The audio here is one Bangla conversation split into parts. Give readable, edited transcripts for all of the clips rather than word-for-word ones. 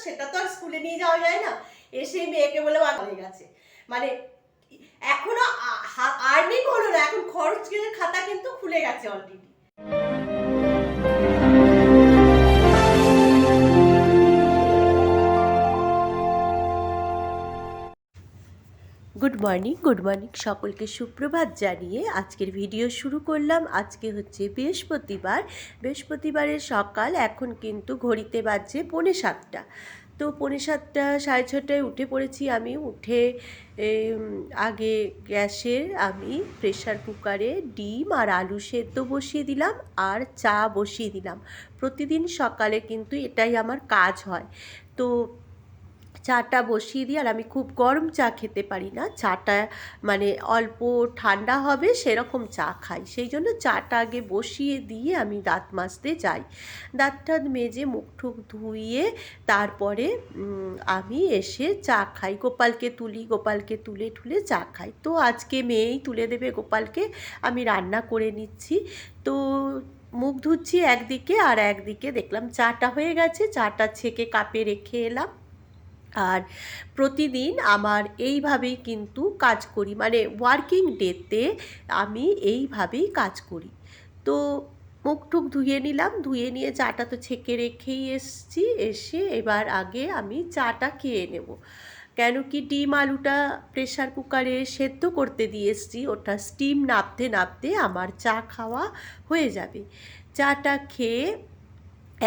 সেটা তো আর স্কুলে নিয়ে যাওয়া যায় না। এসে মেয়েকে বলে হয়ে গেছে, মানে এখনো আর্নিং হলো না, এখন খরচের খাতা কিন্তু খুলে গেছে অলরেডি। গুড মর্নিং সকলকে সুপ্রভাত জানিয়ে আজকের ভিডিও শুরু করলাম। আজকে হচ্ছে বৃহস্পতিবারের সকাল। এখন কিন্তু ঘড়িতে বাজছে 6:45। তো 6:45 6:30টায় উঠে পড়েছি আমি। উঠে আগে গ্যাসের আমি প্রেশার কুকারে ডিম আর আলু সেদ্ধ বসিয়ে দিলাম আর চা বসিয়ে দিলাম। প্রতিদিন সকালে কিন্তু এটাই আমার কাজ হয়। তো চাটা বসিয়ে দিই, আর আমি খুব গরম চা খেতে পারি না, চাটা মানে অল্প ঠান্ডা হবে সেরকম চা খাই। সেই জন্য চাটা আগে বসিয়ে দিয়ে আমি দাঁত মাজতে যাই। দাঁত টাত মেজে মুখ টুক ধুইয়ে তারপরে আমি এসে চা খাই। গোপালকে তুলে ঠুলে চা খাই। তো আজকে মেয়েই তুলে দেবে গোপালকে, আমি রান্না করে নিচ্ছি। তো মুখ ধুচ্ছি একদিকে, আর একদিকে দেখলাম চাটা হয়ে গেছে, চাটা ছেঁকে কাপে রেখে এলাম। আর প্রতিদিন আমার এইভাবেই কিন্তু কাজ করি, মানে ওয়ার্কিং ডেতে আমি এইভাবেই কাজ করি। তো মুখ টুক ধুয়ে নিলাম, ধুয়ে নিয়ে চাটা তো ছেঁকে রেখেই এসছি। এসে এবার আগে আমি চাটা খেয়ে নেব, কেন কি ডিম আলুটা প্রেশার কুকারে সেদ্ধ করতে দিয়ে এসছি, ওটা স্টিম নাবতে নাবতে আমার চা খাওয়া হয়ে যাবে। চাটা খেয়ে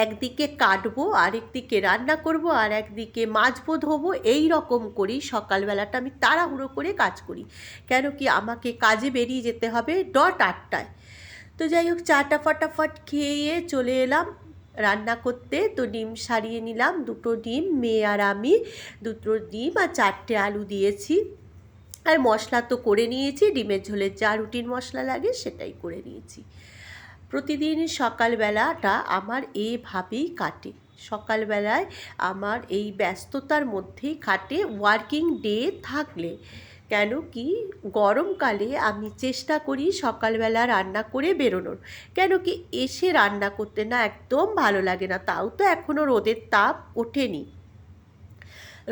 একদিকে কাটবো, আরেকদিকে রান্না করব, আর একদিকে মাজবো ধোবো, এই রকম করেই সকালবেলাটা আমি তাড়াহুড়ো করে কাজ করি, কেন কি আমাকে কাজে বেরিয়ে যেতে হবে 8:00টায়। তো যাই হোক, চাটা ফটাফট খেয়ে চলে এলাম রান্না করতে। তো ডিম সারিয়ে নিলাম, 2টো ডিম, মেয়ে আর আমি 2টো ডিম আর 4টে আলু দিয়েছি। আর মশলা তো করে নিয়েছি, ডিমের ঝোলের যা রুটিন মশলা লাগে সেটাই করে নিয়েছি। প্রতিদিন সকালবেলাটা আমার এভাবেই কাটে। সকালবেলায় আমার এই ব্যস্ততার মধ্যেই কাটে ওয়ার্কিং ডে থাকলে। কেন কি গরমকালে আমি চেষ্টা করি সকালবেলা রান্না করে বেরোনোর, কেন কি এসে রান্না করতে না একদম ভালো লাগে না। তাও তো এখনও রোদের তাপ ওঠেনি।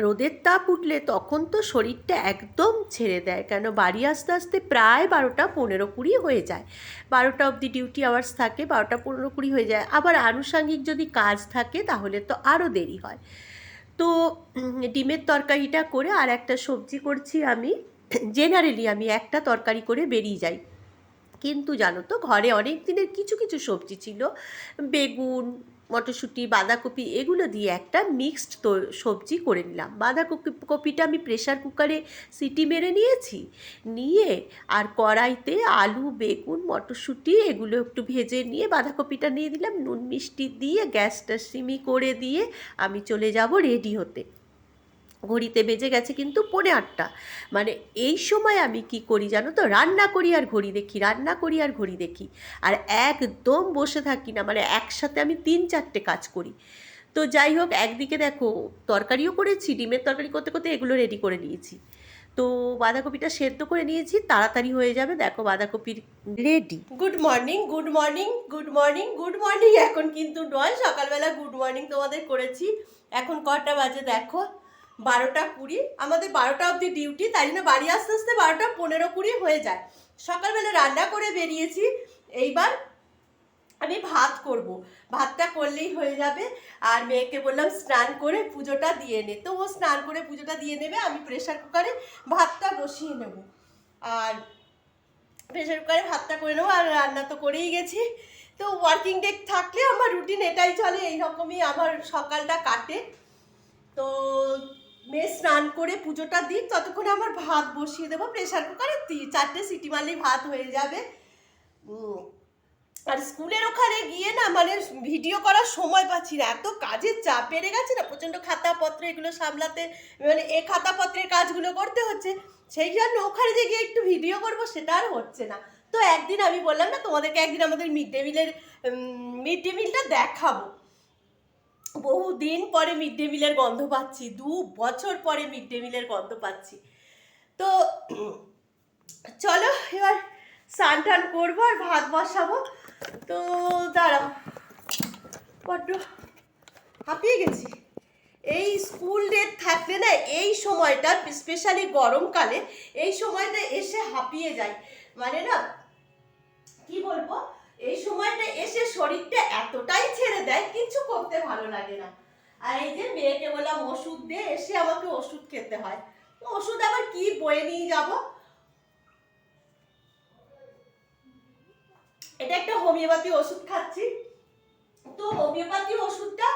রোদের তাপ উঠলে তখন তো শরীরটা একদম ছেড়ে দেয়, কেন বাড়ি আসতে আসতে প্রায় 12টা 15-20 হয়ে যায়। 12টা অবধি ডিউটি আওয়ার্স থাকে, 12টা 15-20 হয়ে যায়। আবার আনুষঙ্গিক যদি কাজ থাকে তাহলে তো আরও দেরি হয়। তো ডিমের তরকারিটা করে আর একটা সবজি করছি আমি। জেনারেলি আমি একটা তরকারি করে বেরিয়ে যাই, কিন্তু জানো তো ঘরে অনেক দিনের কিছু কিছু সবজি ছিল, বেগুন, মটরশুঁটি, বাঁধাকপি, এগুলো দিয়ে একটা মিক্সড তো সবজি করে নিলাম। কপিটা আমি প্রেশার কুকারে সিটি মেরে নিয়েছি, নিয়ে আর কড়াইতে আলু, বেগুন, মটরশুঁটি এগুলো একটু ভেজে নিয়ে বাঁধাকপিটা নিয়ে দিলাম, নুন মিষ্টি দিয়ে গ্যাসটা সিমি করে দিয়ে আমি চলে যাব রেডি হতে। ঘড়িতে বেজে গেছে কিন্তু 8:45। মানে এই সময় আমি কি করি জানো তো, রান্না করি আর ঘড়ি দেখি, রান্না করি আর ঘড়ি দেখি, আর একদম বসে থাকি না, মানে একসাথে আমি 3-4টে কাজ করি। তো যাই হোক, একদিকে দেখো তরকারিও করেছি, ডিমের তরকারি করতে করতে এগুলো রেডি করে নিয়েছি। তো বাঁধাকপিটা সেদ্ধ করে নিয়েছি, তাড়াতাড়ি হয়ে যাবে। দেখো বাঁধাকপির রেডি। Good morning. এখন কিন্তু নয়, সকালবেলা গুড মর্নিং তোমাদের করেছি। এখন কটা বাজে দেখো, 12টা 20। আমাদের 12টা অবধি ডিউটি, তাই জন্য বাড়ি আস্তে আস্তে 12টা 15-20 হয়ে যায়। সকালবেলা রান্না করে বেরিয়েছি, এইবার আমি ভাত করব, ভাতটা করলেই হয়ে যাবে। আর মেয়েকে বললাম স্নান করে পুজোটা দিয়ে নে, তো ও স্নান করে পুজোটা দিয়ে নেবে, আমি প্রেশার কুকারে ভাতটা বসিয়ে নেব। আর প্রেশার কুকারে ভাতটা করে নেবো, আর রান্না তো করেই গেছি। তো ওয়ার্কিং ডে থাকলে আমার রুটিন এটাই চলে, এইরকমই আমার সকালটা কাটে। তো মেয়ে স্নান করে পুজোটা দিই, ততক্ষণে আমার ভাত বসিয়ে দেবো প্রেশার কুকারে, 4টে সিটি মারলেই ভাত হয়ে যাবে। আর স্কুলের ওখানে গিয়ে না, মানে ভিডিও করার সময় পাচ্ছি না, এত কাজের চাপ বেড়ে গেছে না, প্রচণ্ড খাতাপত্র এগুলো সামলাতে, মানে এই খাতাপত্রের কাজগুলো করতে হচ্ছে। সেই জন্য ওখানে যে গিয়ে একটু ভিডিও করবো সেটা আর হচ্ছে না। তো একদিন আমি বললাম না তোমাদেরকে, একদিন আমাদের মিড ডে মিলটা দেখাবো। বহুদিন পরে মিড ডে মিলের গন্ধ পাচ্ছি, 2 বছর পরে মিড ডে মিলের গন্ধ পাচ্ছি। তো চলো এবার স্নান টান করবো আর ভাত বসাবো। তো দাঁড়াও, বড্ড হাঁপিয়ে গেছি। এই থাকলে না এই সময়টা স্পেশালি গরমকালে এই সময়টা এসে হাঁপিয়ে যায়, মানে না কি বলবো, এই সময়টা এসে শরীরটা এতটাই ছেড়ে দেয় কিছু করতে ভালো লাগে না। আর এই যে মেয়েকে বললাম ওষুধ দে, এসে আমাকে ওষুধ খেতে হয়। ওষুধ আবার কি বয়ে নিয়ে যাব, এটা একটা হোমিওপ্যাথি ওষুধ খাচ্ছি। তো হোমিওপ্যাথি ওষুধটা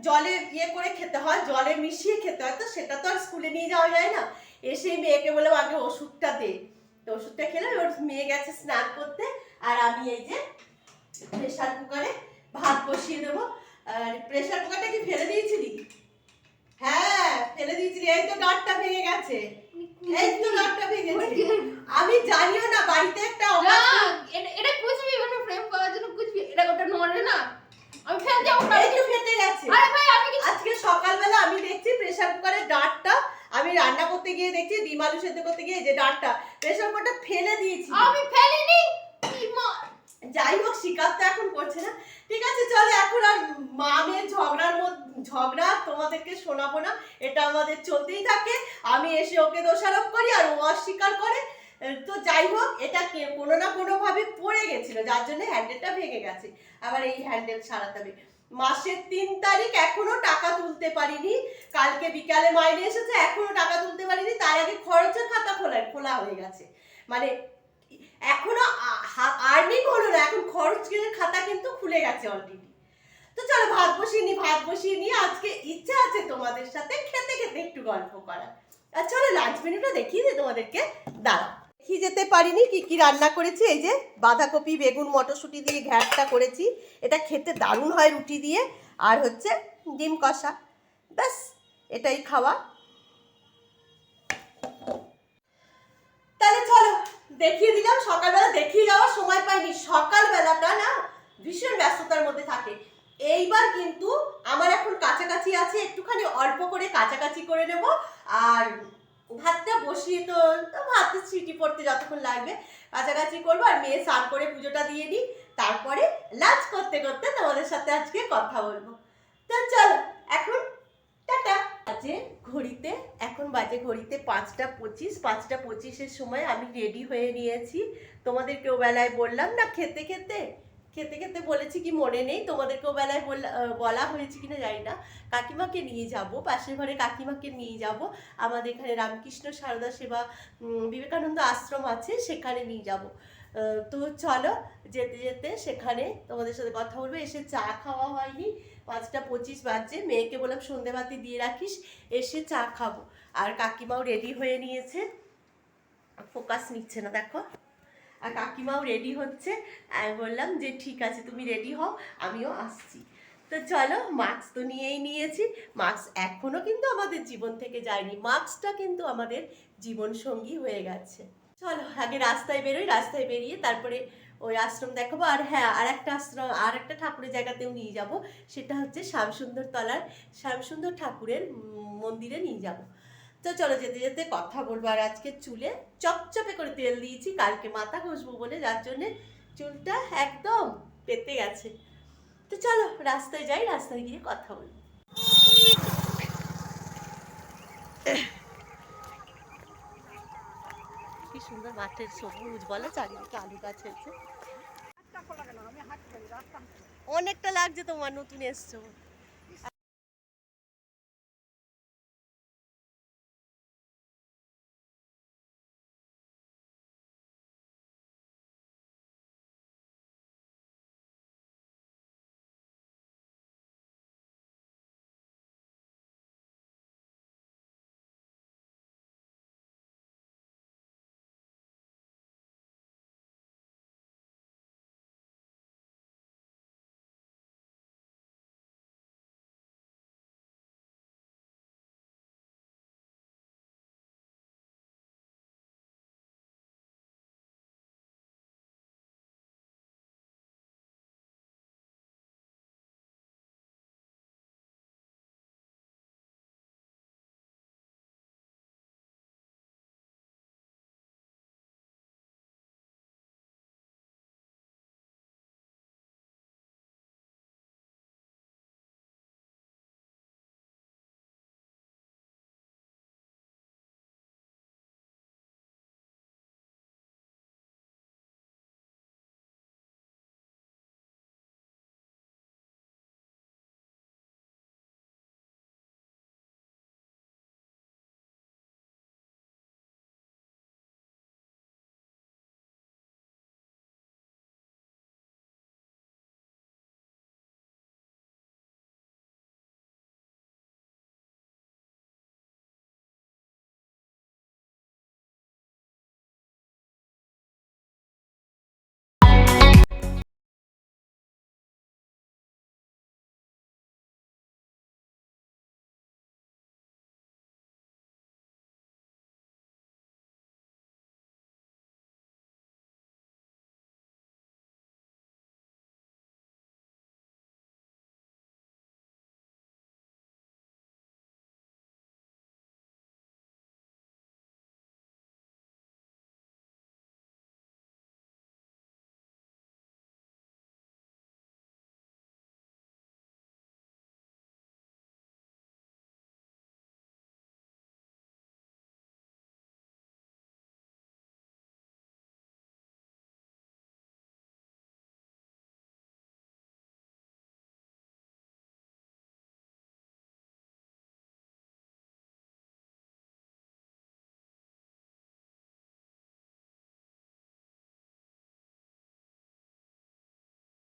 জলে ইয়ে করে খেতে হয়, জলে মিশিয়ে খেতে হয়, তো সেটা তো আর স্কুলে নিয়ে যাওয়া যায় না। এসে মেয়েকে বললাম আগে ওষুধটা দে, তো ওষুধটা খেলে ওর মেয়ে গেছে স্নান করতে, আর আমি এই যে প্রেসার কুকারে ভাত বসিয়ে দেবো। আর প্রেসার কুকারটা কি ফেলে দিয়েছিলি? হ্যাঁ ফেলে দিয়েছিলি, এই তো ডাটটা ভেঙে গেছে, এই তো ডাটটা ভেঙেছে। আমি জানিও না বাড়িতে একটা এটা কুচবি মানে ফ্রেম করার জন্য কুচবি, এটা ওটা নড়ে না, আমি ফেল যাবো, একটু ফেটে গেছে। আরে ভাই আমি কি আজকে সকালবেলা আমি দেখছি প্রেসার কুকারের ডাটটা, আমি রান্না করতে গিয়ে দেখছি ডিম আলু সেদ্ধ করতে গিয়ে যে ডাটটা প্রেসার কুকারটা ফেলে দিয়েছি। আমি ফেলিনি। যাই হোক শিকার তো এখন করছে না, ঠিক আছে চলো এখন আর মা মেয়ের ঝগড়া তোমাদেরকে শোনাবো না, এটা আমাদের চলতেই থাকে। আমি এসে ওকে দোষারোপ করি আর ও অস্বীকার করে। তো যাই হোক এটা কোনো না কোনো ভাবে পড়ে গেছিল, যার জন্য হ্যান্ডেলটা ভেঙে গেছে, আবার এই হ্যান্ডেল সারাতে হবে। মাসের 3 তারিখ এখনো টাকা তুলতে পারিনি, কালকে বিকালে মাইনে এসেছে এখনো টাকা তুলতে পারিনি, তার আগে খরচের খাতা খোলা হয়ে গেছে, মানে এখনো আর্নিং হলো না, এখন খরচের খাতা কিন্তু খুলে গেছে অলরেডি। তো চলো ভাত বসিয়ে নি আজকে ইচ্ছা আছে তোমাদের সাথে খেতে খেতে একটু গল্প করা। আর চলো লাঞ্চ মেনুটা দেখিয়ে দিই তোমাদেরকে, দাঁড়াও। দেখিয়ে যেতে পারিনি কি কি রান্না করেছি, এই যে বাঁধাকপি বেগুন মটরশুঁটি দিয়ে ঘ্যাটটা করেছি, এটা খেতে দারুণ হয় রুটি দিয়ে, আর হচ্ছে ডিম কষা, ব্যাস এটাই খাওয়া। তাহলে চলো দেখিয়ে দিলাম, সকালবেলা দেখিয়ে যাওয়ার সময় পাইনি, সকালবেলাটা না ভীষণ ব্যস্ততার মধ্যে থাকে। এইবার কিন্তু আমার এখন কাছাকাছি আছে, একটুখানি অল্প করে কাছাকাছি করে নেব, আর ভাতটা বসিয়ে তো ভাতের সিটি পড়তে যতক্ষণ লাগবে কাছাকাছি করবো, আর মেয়ে স্নান করে পুজোটা দিয়ে নিই, তারপরে লাঞ্চ করতে করতে তোমাদের সাথে আজকে কথা বলবো। তো চলো এখন টাটা। এখন বাজে ঘড়িতে 5টা 25, 5টা 25-এর সময় আমি রেডি হয়ে নিয়েছি। তোমাদেরকেও বেলায় বললাম না খেতে খেতে বলেছি কি মনে নেই, তোমাদেরকেও বেলায় বলা হয়েছে কিনা জানি না, কাকিমাকে নিয়ে যাব, পাশের ঘরে কাকিমাকে নিয়ে যাব, আমাদের এখানে রামকৃষ্ণ সারদা সেবা বিবেকানন্দ আশ্রম আছে সেখানে নিয়ে যাব। তো চলো যেতে যেতে সেখানে তোমাদের সাথে কথা বলবো। এসে চা খাওয়া হয়নি, 5টা 25 বাজছে, মেয়েকে বললাম সন্ধেবাতি দিয়ে রাখিস, এসে চা খাবো। আর কাকিমাও রেডি হয়ে নিয়েছে, ফোকাস নিচ্ছে না দেখো, আর কাকিমাও রেডি হচ্ছে। আমি বললাম যে ঠিক আছে তুমি রেডি হও আমিও আসছি। তো চলো মাস্ক তো নিয়েই নিয়েছি, মাস্ক এখনো কিন্তু আমাদের জীবন থেকে যায়নি, মাস্কটা কিন্তু আমাদের জীবন সঙ্গী হয়ে গেছে। চলো আগে রাস্তায় বেরোই, রাস্তায় বেরিয়ে তারপরে ওই আশ্রম দেখাবো। আর হ্যাঁ আর একটা ঠাকুরের জায়গাতেও নিয়ে যাব, সেটা হচ্ছে শ্যামসুন্দর তলার শ্যামসুন্দর ঠাকুরের মন্দিরে নিয়ে যাব। তো চলো যেতে যেতে কথা বলবো। আর আজকে চুলে চপচপে করে তেল দিয়েছি, কালকে মাথা ঘষবো বলে, যার জন্যে চুলটা একদম পেতে গেছে। তো চলো রাস্তায় যাই, রাস্তায় গিয়ে কথা বলবো। কি সুন্দর মাঠের সবুজ বলো, চারিদিকে আলু গাছ হয়েছে, অনেকটা লাগছে তোমার, নতুন এসছো।